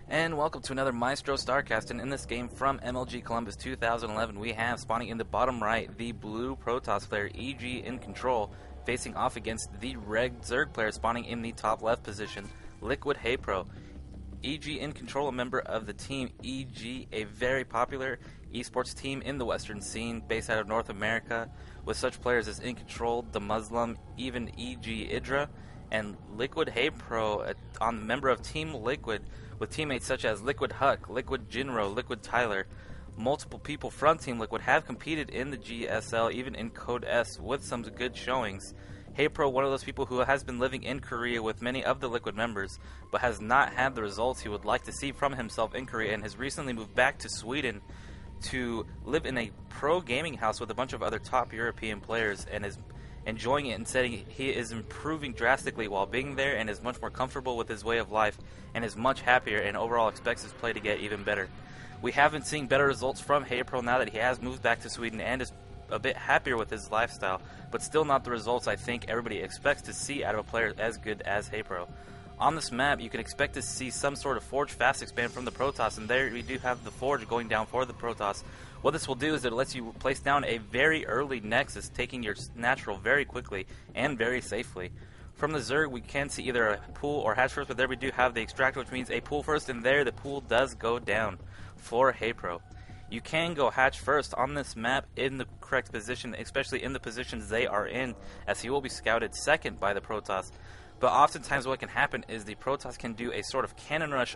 And welcome to another Maestro Starcast, and in this game from MLG Columbus 2011, we have spawning in the bottom right the blue Protoss player EGiNcontroL facing off against the red Zerg player spawning in the top left position, LiquidHaypro. EGiNcontroL, a member of the team EG, a very popular esports team in the western scene based out of North America, with such players as InControl, The Muslim, even EGiDra, and LiquidHaypro, a member of Team Liquid, with teammates such as LiquidHuck, LiquidJinro, LiquidTyler. Multiple people from Team Liquid have competed in the GSL, even in Code S, with some good showings. Haypro, one of those people who has been living in Korea with many of the Liquid members, but has not had the results he would like to see from himself in Korea, and has recently moved back to Sweden to live in a pro gaming house with a bunch of other top European players, and is enjoying it and saying he is improving drastically while being there, and is much more comfortable with his way of life, and is much happier, and overall expects his play to get even better. We haven't seen better results from Haypro now that he has moved back to Sweden and is a bit happier with his lifestyle, but still not the results I think everybody expects to see out of a player as good as Haypro. On this map, you can expect to see some sort of Forge fast expand from the Protoss, and there we do have the Forge going down for the Protoss. What this will do is it lets you place down a very early Nexus, taking your natural very quickly and very safely. From the Zerg, we can see either a pool or hatch first, but there we do have the extractor, which means a pool first, and there the pool does go down for Haypro. You can go hatch first on this map in the correct position, especially in the positions they are in, as he will be scouted second by the Protoss. But oftentimes what can happen is the Protoss can do a sort of cannon rush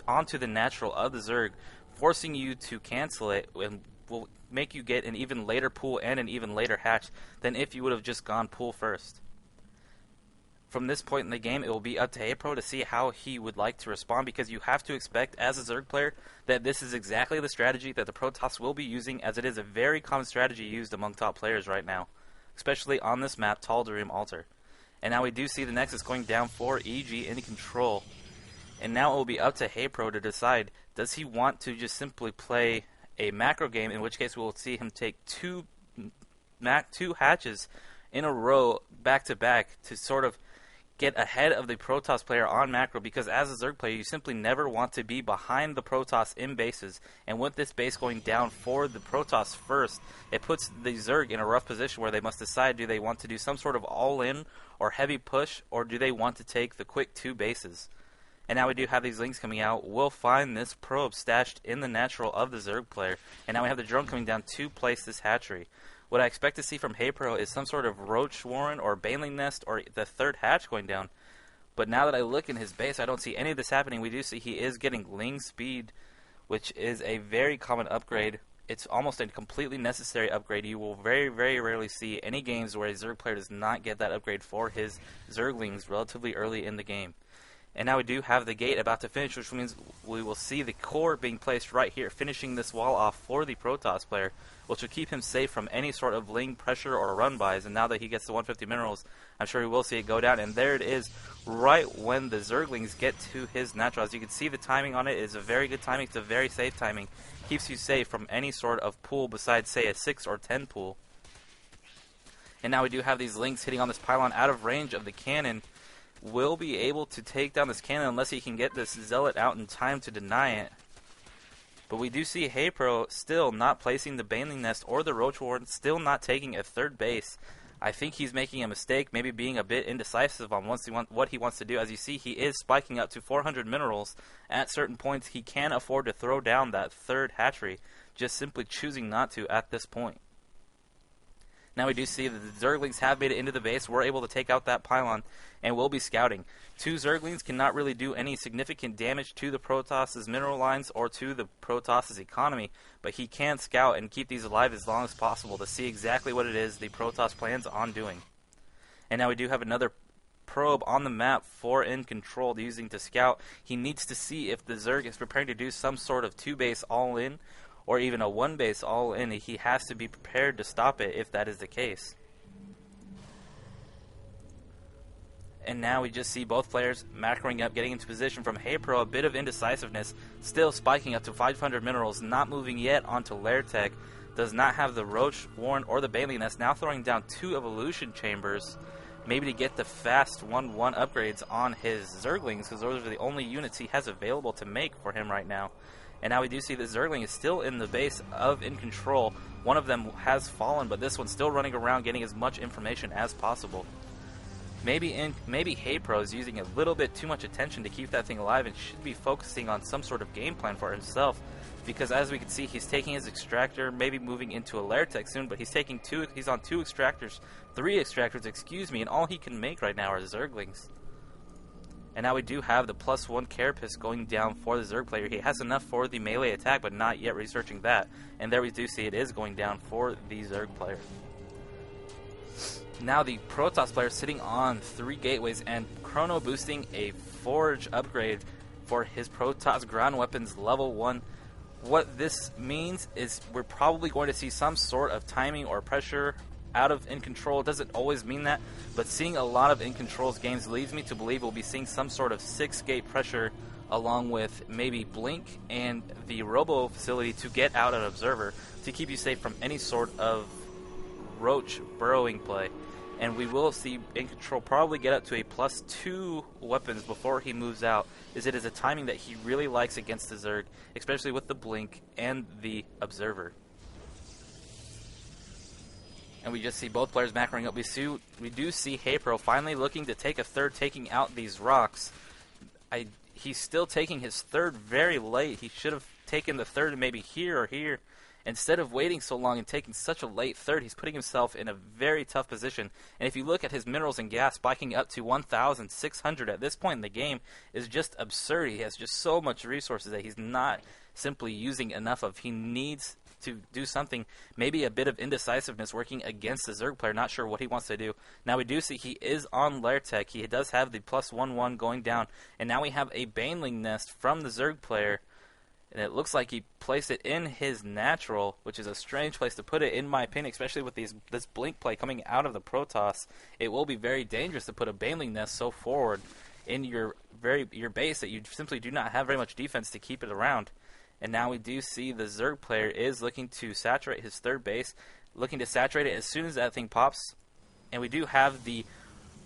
onto the natural of the Zerg, forcing you to cancel it, and will make you get an even later pool and an even later hatch than if you would have just gone pool first. From this point in the game, it will be up to Haypro to see how he would like to respond, because you have to expect, as a Zerg player, that this is exactly the strategy that the Protoss will be using, as it is a very common strategy used among top players right now, especially on this map, Tal Darim Altar. And now we do see the Nexus going down for EGiNcontroL, and now it will be up to Haypro to decide, does he want to just simply play a macro game, in which case we will see him take two hatches in a row back to back to sort of get ahead of the Protoss player on macro, because as a Zerg player you simply never want to be behind the Protoss in bases, and with this base going down for the Protoss first, it puts the Zerg in a rough position where they must decide, do they want to do some sort of all-in or heavy push, or do they want to take the quick two bases. And now we do have these links coming out. We'll find this probe stashed in the natural of the Zerg player, and now we have the drone coming down to place this hatchery. What I expect to see from Haypro is some sort of Roach Warren or Baneling Nest or the third hatch going down. But now that I look in his base, I don't see any of this happening. We do see he is getting Ling Speed, which is a very common upgrade. It's almost a completely necessary upgrade. You will very, very rarely see any games where a Zerg player does not get that upgrade for his Zerglings relatively early in the game. And now we do have the gate about to finish, which means we will see the core being placed right here, finishing this wall off for the Protoss player, which will keep him safe from any sort of Ling pressure or run-bys. And now that he gets the 150 minerals, I'm sure we will see it go down. And there it is, right when the Zerglings get to his natural. As you can see, the timing on it is a very good timing. It's a very safe timing. Keeps you safe from any sort of pool besides, say, a 6 or 10 pool. And now we do have these Lings hitting on this pylon out of range of the cannon. Will be able to take down this cannon unless he can get this Zealot out in time to deny it. But we do see Haypro still not placing the Baneling Nest or the Roach Warren, still not taking a third base. I think he's making a mistake, maybe being a bit indecisive on what he wants to do. As you see, he is spiking up to 400 minerals. At certain points, he can afford to throw down that third hatchery, just simply choosing not to at this point. Now we do see that the Zerglings have made it into the base. We're able to take out that pylon, and we'll be scouting. Two Zerglings cannot really do any significant damage to the Protoss's mineral lines or to the Protoss's economy, but he can scout and keep these alive as long as possible to see exactly what it is the Protoss plans on doing. And now we do have another probe on the map for InControl using to scout. He needs to see if the Zerg is preparing to do some sort of two-base all-in, or even a one base all in. He has to be prepared to stop it if that is the case. And now we just see both players macroing up, getting into position. From Haypro, a bit of indecisiveness, still spiking up to 500 minerals, not moving yet onto Lair Tech. Does not have the Roach Warren or the Baneling Nest, now throwing down two Evolution Chambers. maybe to get the fast 1-1 upgrades on his Zerglings, because those are the only units he has available to make for him right now. And now we do see that Zergling is still in the base of EGiNcontroL. One of them has fallen, but this one's still running around getting as much information as possible. Maybe Haypro is using a little bit too much attention to keep that thing alive and should be focusing on some sort of game plan for himself. Because as we can see, he's taking his extractor, maybe moving into a lair tech soon, but he's on 3 extractors, excuse me, and all he can make right now are Zerglings. And now we do have the +1 Carapace going down for the Zerg player. He has enough for the melee attack, but not yet researching that. And there we do see it is going down for the Zerg player. Now the Protoss player sitting on 3 gateways and chrono boosting a Forge upgrade for his Protoss ground weapons level 1. What this means is we're probably going to see some sort of timing or pressure out of EGiNcontroL. It doesn't always mean that, but seeing a lot of EGiNcontrol's games leads me to believe we'll be seeing some sort of 6-gate pressure along with maybe Blink and the Robo facility to get out an Observer to keep you safe from any sort of roach burrowing play. And we will see EGiNcontroL probably get up to a +2 weapons before he moves out, as it is a timing that he really likes against the Zerg, especially with the Blink and the Observer. And we just see both players macroing up. We do see Haypro finally looking to take a third, taking out these rocks. He's still taking his third very late. He should have taken the third maybe here or here. Instead of waiting so long and taking such a late third, he's putting himself in a very tough position. And if you look at his minerals and gas spiking up to 1,600 at this point in the game is just absurd. He has just so much resources that he's not simply using enough of. He needs to do something, maybe a bit of indecisiveness working against the Zerg player. Not sure what he wants to do. Now we do see he is on lair tech. He does have the +1/1 going down. And now we have a Baneling nest from the Zerg player. And it looks like he placed it in his natural, which is a strange place to put it, in my opinion, especially with this Blink play coming out of the Protoss. It will be very dangerous to put a Baneling nest so forward in your base that you simply do not have very much defense to keep it around. And now we do see the Zerg player is looking to saturate his third base, looking to saturate it as soon as that thing pops. And we do have the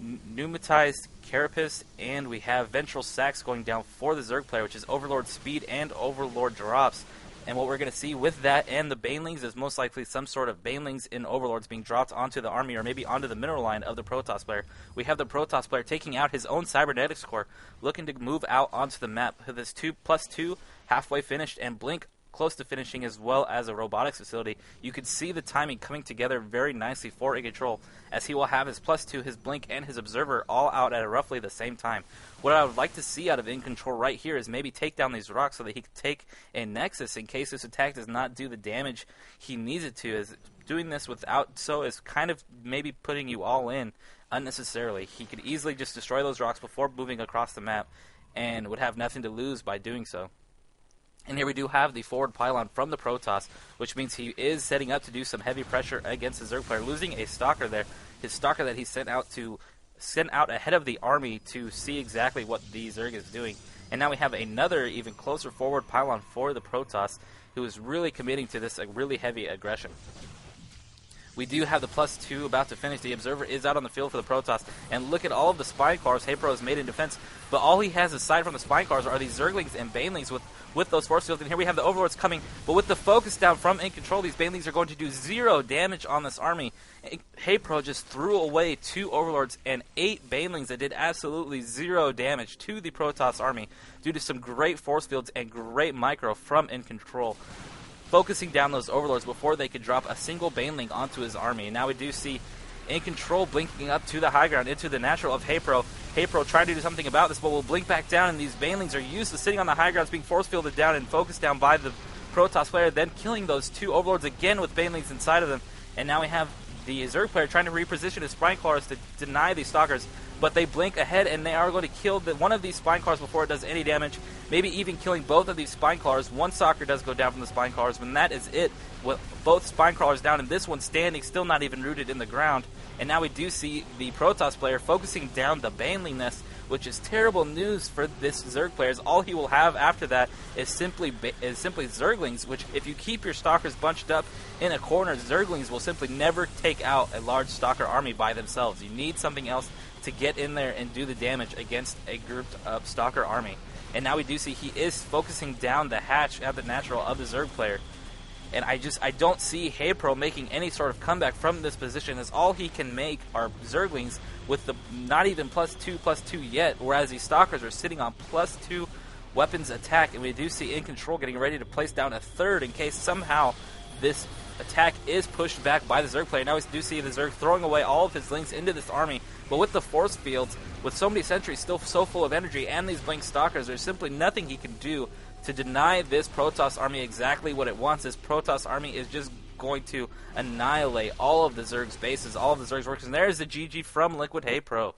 pneumatized Carapace, and we have Ventral Sacs going down for the Zerg player, which is Overlord speed and Overlord drops. And what we're going to see with that and the Banelings is most likely some sort of Banelings and Overlords being dropped onto the army or maybe onto the mineral line of the Protoss player. We have the Protoss player taking out his own Cybernetics core, looking to move out onto the map with this +2 halfway finished and Blink close to finishing, as well as a robotics facility. You can see the timing coming together very nicely for EGiNcontroL, as he will have his +2, his Blink, and his Observer all out at roughly the same time. What I would like to see out of EGiNcontroL right here is maybe take down these rocks so that he can take a Nexus in case this attack does not do the damage he needs it to. As doing this without so is kind of maybe putting you all in unnecessarily. He could easily just destroy those rocks before moving across the map and would have nothing to lose by doing so. And here we do have the forward pylon from the Protoss, which means he is setting up to do some heavy pressure against the Zerg player, losing a Stalker there. His Stalker that he sent out ahead of the army to see exactly what the Zerg is doing. And now we have another even closer forward pylon for the Protoss, who is really committing to this really heavy aggression. We do have the +2 about to finish. The Observer is out on the field for the Protoss. And look at all of the Spine Cars Haypro has made in defense. But all he has aside from the Spine Cars are these Zerglings and Banelings with those force fields. And here we have the Overlords coming. But with the focus down from EGiNcontroL, these Banelings are going to do 0 damage on this army. Haypro just threw away 2 Overlords and 8 Banelings that did absolutely 0 damage to the Protoss army due to some great force fields and great micro from EGiNcontroL, focusing down those Overlords before they could drop a single Baneling onto his army. And now we do see EGiNcontroL blinking up to the high ground into the natural of Haypro. Haypro trying to do something about this, but will blink back down, and these Banelings are used to sitting on the high grounds, being force fielded down and focused down by the Protoss player, then killing those 2 Overlords again with Banelings inside of them. And now we have the Zerg player trying to reposition his Spine Claws to deny these Stalkers, but they blink ahead, and they are going to kill one of these Spine Claws before it does any damage, maybe even killing both of these Spine Claws. One Stalker does go down from the Spine Claws, and that is it, with both Spine Crawlers down, and this one standing, still not even rooted in the ground. And now we do see the Protoss player focusing down the Baneling nest which is terrible news for this Zerg player. As all he will have after that is simply Zerglings, which if you keep your Stalkers bunched up in a corner, Zerglings will simply never take out a large Stalker army by themselves. You need something else to get in there and do the damage against a grouped up Stalker army. And now we do see he is focusing down the hatch at the natural of the Zerg player. And I don't see HayPro making any sort of comeback from this position, as all he can make are Zerglings with the not even +2/+2 yet, whereas these Stalkers are sitting on +2 weapons attack. And we do see EGiNcontroL getting ready to place down a third in case somehow this attack is pushed back by the Zerg player. Now we do see the Zerg throwing away all of his links into this army, but with the force fields, with so many sentries still so full of energy and these blink Stalkers, there's simply nothing he can do to deny this Protoss army exactly what it wants. This Protoss army is just going to annihilate all of the Zerg's bases, all of the Zerg's workers. And there's the GG from LiquidHaypro.